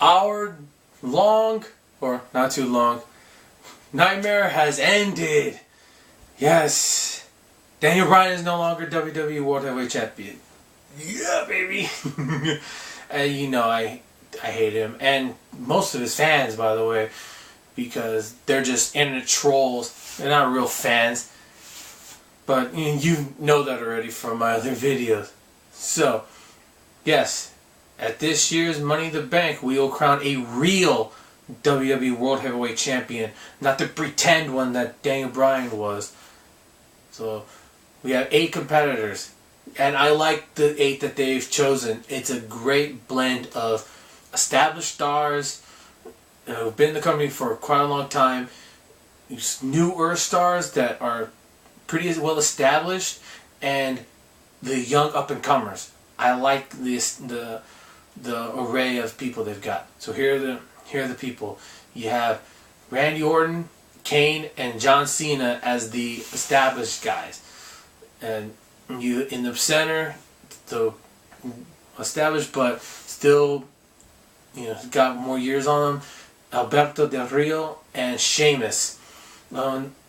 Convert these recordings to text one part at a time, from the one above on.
Our long, or not too long, nightmare has ended. Yes. Daniel Bryan is no longer WWE World Heavyweight Champion. Yeah, baby. And you know, I hate him. And most of his fans, by the way, because they're just internet trolls. They're not real fans. But you know that already from my other videos. So, yes, at this year's Money in the Bank, we will crown a real WWE World Heavyweight Champion, not the pretend one that Daniel Bryan was. So, we have 8 competitors, and I like the 8 that they've chosen. It's a great blend of established stars who've been in the company for quite a long time, newer stars that are pretty well established, and the young up-and-comers. I like the array of people they've got. So here are the people. You have Randy Orton, Kane, and John Cena as the established guys. And you in the center, the established but still, got more years on them, Alberto Del Rio and Sheamus. A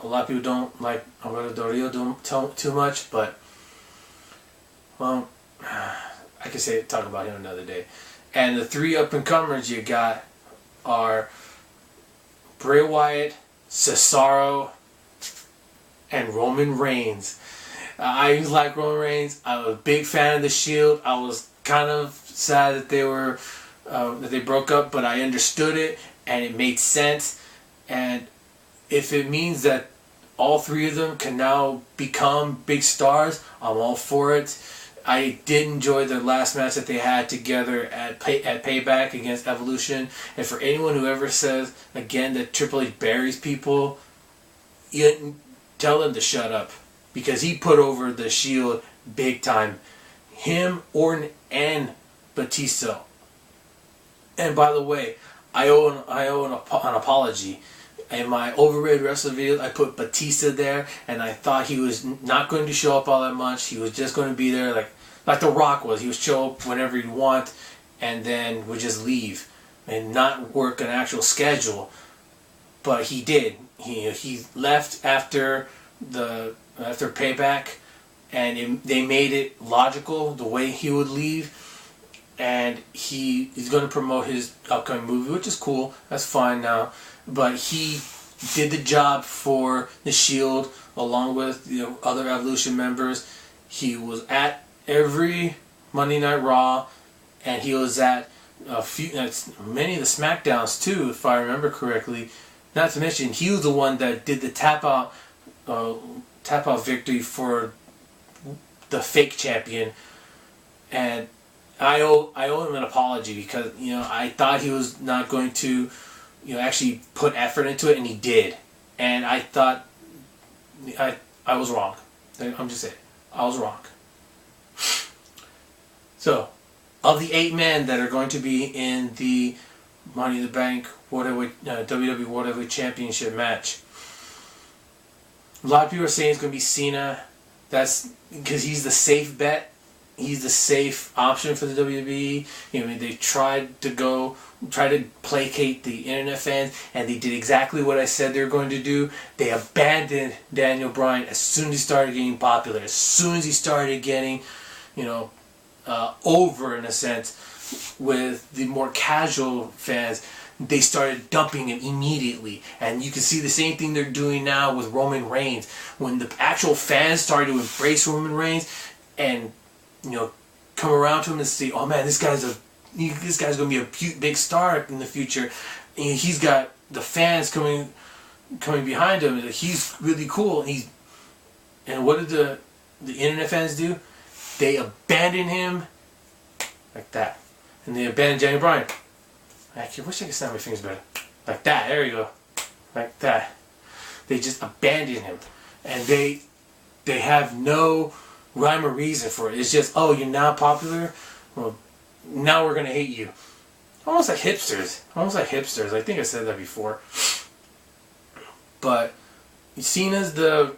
lot of people don't like Alberto Del Rio too much, but well, I could talk about him another day. And the 3 up-and-comers you got are Bray Wyatt, Cesaro, and Roman Reigns. I like Roman Reigns. I'm a big fan of the Shield. I was kind of sad that they broke up, but I understood it and it made sense. And if it means that all 3 of them can now become big stars, I'm all for it. I did enjoy the last match that they had together at Payback against Evolution. And for anyone who ever says, again, that Triple H buries people, you tell them to shut up. Because he put over the Shield big time. Him, Orton, and Batista. And by the way, I owe an apology. In my overrated wrestling videos, I put Batista there, and I thought he was not going to show up all that much. He was just going to be there like The Rock was. He would show up whenever he'd want, and then would just leave and not work an actual schedule. But he did. He left after Payback, and they made it logical the way he would leave. And he's going to promote his upcoming movie, which is cool. That's fine now. But he did the job for the Shield along with other Evolution members. He was at every Monday Night Raw, and he was at many of the SmackDowns too, if I remember correctly. Not to mention, he was the one that did the tap out victory for the fake champion, and I owe him an apology because I thought he was not going to actually put effort into it, and he did. And I thought I was wrong. I'm just saying, I was wrong. So, of the 8 men that are going to be in the Money in the Bank WWE World Heavyweight Championship match, a lot of people are saying it's going to be Cena. That's because he's the safe bet. He's the safe option for the WWE. They tried to placate the internet fans, and they did exactly what I said they were going to do. They abandoned Daniel Bryan as soon as he started getting popular, as soon as he started getting, over in a sense with the more casual fans. They started dumping him immediately. And you can see the same thing they're doing now with Roman Reigns. When the actual fans started to embrace Roman Reigns and come around to him and say, "Oh man, this guy's going to be a big star in the future." And he's got the fans coming behind him. He's really cool. And what did the internet fans do? They abandoned him like that, and they abandoned Daniel Bryan. I wish I could snap my fingers better. Like that. There you go. Like that. They just abandoned him, and they have no rhyme or reason for it. It's just, oh, you're now popular? Well, now we're going to hate you. Almost like hipsters. I think I said that before. But Cena's the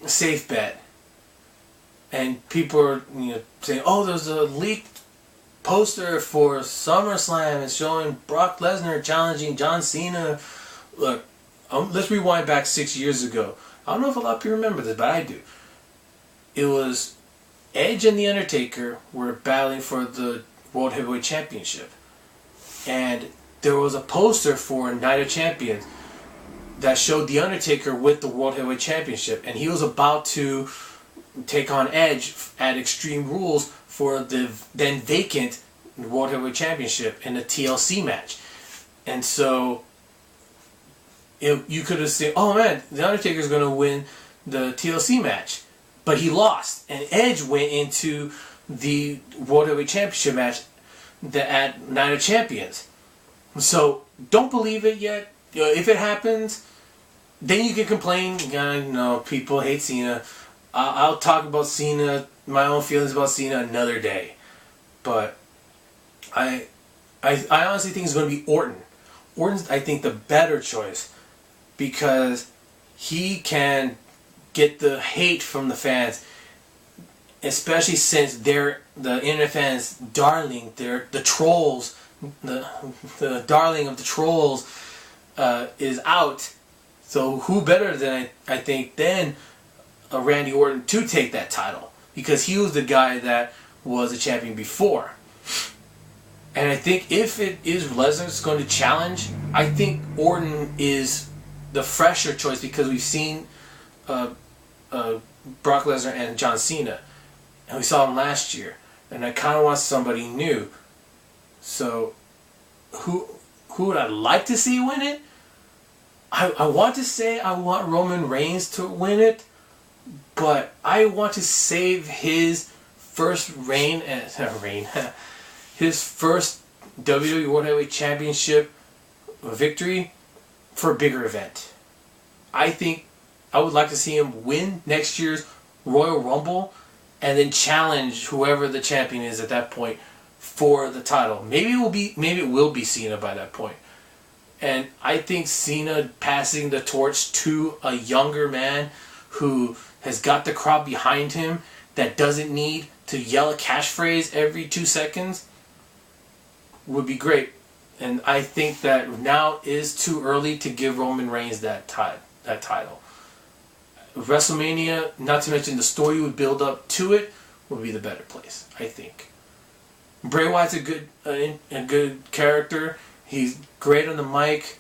safe bet. And people are saying, oh, there's a leaked poster for SummerSlam is showing Brock Lesnar challenging John Cena. Look, let's rewind back 6 years ago. I don't know if a lot of people remember this, but I do. It was Edge and The Undertaker were battling for the World Heavyweight Championship. And there was a poster for Night of Champions that showed The Undertaker with the World Heavyweight Championship. And he was about to take on Edge at Extreme Rules for the then vacant World Heavyweight Championship in a TLC match. And so you could have said, oh man, The Undertaker's going to win the TLC match. But he lost. And Edge went into the World Heavyweight Championship match at Night of Champions. So don't believe it yet. If it happens, then you can complain. People hate Cena. I'll talk about Cena, my own feelings about Cena another day. But I honestly think it's going to be Orton. Orton's, I think, the better choice because he can get the hate from the fans, especially since they're the internet fans' darling. They're the trolls. The darling of the trolls is out. So who better than I think than Randy Orton to take that title, because he was the guy that was a champion before. And I think if it is Lesnar's going to challenge, I think Orton is the fresher choice because we've seen Brock Lesnar and John Cena, and we saw him last year, and I kind of want somebody new. So who would I like to see win it? I want to say I want Roman Reigns to win it, but I want to save his first his first WWE World Heavyweight Championship victory for a bigger event. I think I would like to see him win next year's Royal Rumble and then challenge whoever the champion is at that point for the title. Maybe it will be Cena by that point. And I think Cena passing the torch to a younger man who has got the crowd behind him that doesn't need to yell a catchphrase every 2 seconds would be great. And I think that now is too early to give Roman Reigns that title. WrestleMania, not to mention the story you would build up to it, would be the better place, I think. Bray Wyatt's a good character. He's great on the mic.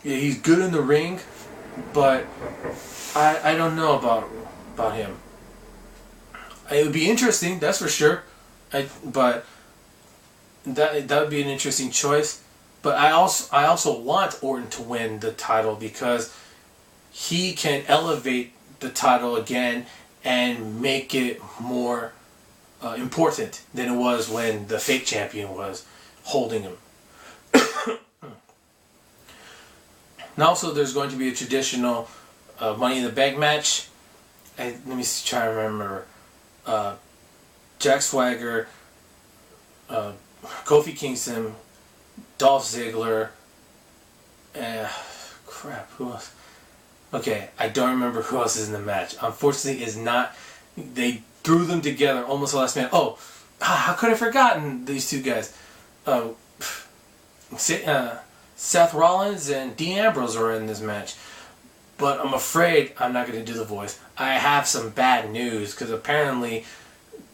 Yeah, he's good in the ring, but I don't know about him. It would be interesting, that's for sure. But that would be an interesting choice. But I also want Orton to win the title because he can elevate the title again and make it more important than it was when the fake champion was holding him. And also there's going to be a traditional Money in the Bank match. Let me try to remember. Jack Swagger, Kofi Kingston, Dolph Ziggler, who else? Okay, I don't remember who else is in the match. Unfortunately, they threw them together almost the last minute. Oh, how could I have forgotten these two guys? Seth Rollins and Dean Ambrose are in this match. But I'm afraid I'm not going to do the voice. I have some bad news, because apparently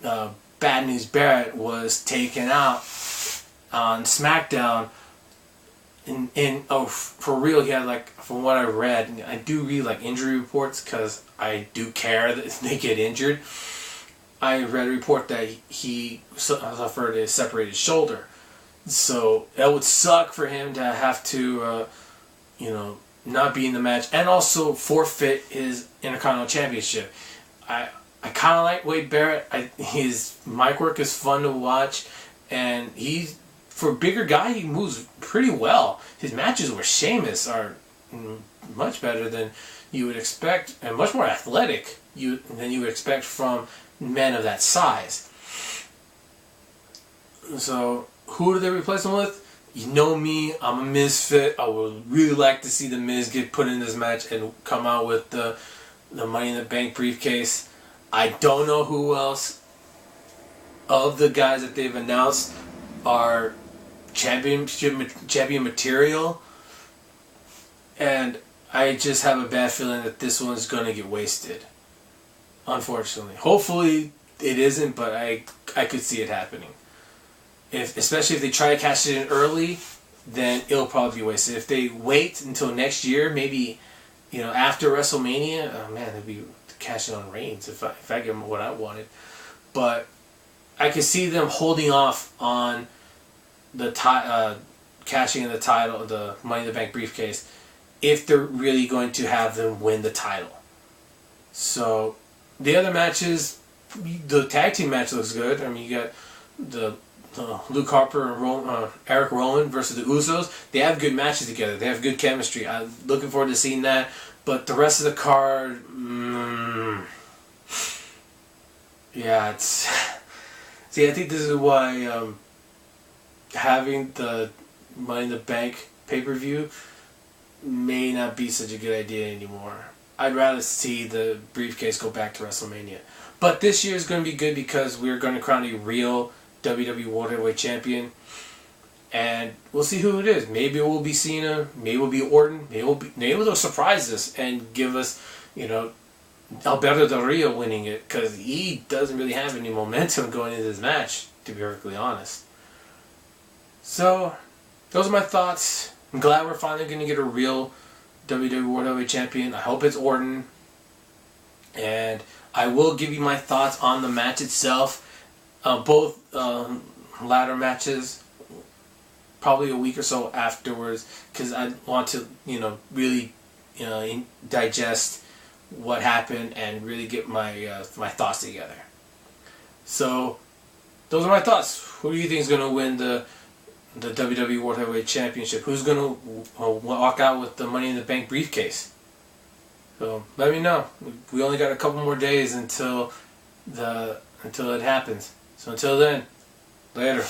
Bad News Barrett was taken out on SmackDown. For real, he had, from what I read, I do read injury reports because I do care that they get injured. I read a report that he suffered a separated shoulder. So it would suck for him to have to, not be in the match and also forfeit his Intercontinental Championship. I kind of like Wade Barrett. His mic work is fun to watch, and for a bigger guy, he moves pretty well. His matches with Sheamus are much better than you would expect, and much more athletic than you would expect from men of that size. So, who do they replace him with? You know me, I'm a misfit. I would really like to see The Miz get put in this match and come out with the Money in the Bank briefcase. I don't know who else of the guys that they've announced are champion material, and I just have a bad feeling that this one's going to get wasted. Unfortunately. Hopefully it isn't, but I could see it happening. Especially if they try to cash it in early, then it'll probably be wasted. If they wait until next year, maybe, after WrestleMania, oh man, they'd be cashing on Reigns if I give them what I wanted. But I could see them holding off on the cashing in the title, the Money in the Bank briefcase, if they're really going to have them win the title. So the other matches, the tag team match looks good. I mean, you got the Luke Harper and Eric Rowan versus the Usos. They have good matches together. They have good chemistry. I'm looking forward to seeing that. But the rest of the card, yeah, it's... See, I think this is why having the Money in the Bank pay-per-view may not be such a good idea anymore. I'd rather see the briefcase go back to WrestleMania. But this year is going to be good because we're going to crown a real WWE World Heavyweight Champion. And we'll see who it is. Maybe it will be Cena. Maybe it will be Orton. Maybe they'll surprise us and give us, Alberto Del Rio winning it. Because he doesn't really have any momentum going into this match, to be perfectly honest. So, those are my thoughts. I'm glad we're finally going to get a real WWE World Heavyweight Champion. I hope it's Orton. And I will give you my thoughts on the match itself. Both ladder matches, probably a week or so afterwards, because I want to, really, digest what happened and really get my my thoughts together. So, those are my thoughts. Who do you think is going to win the WWE World Heavyweight Championship? Who's going to walk out with the Money in the Bank briefcase? So let me know. We only got a couple more days until it happens. So until then, later.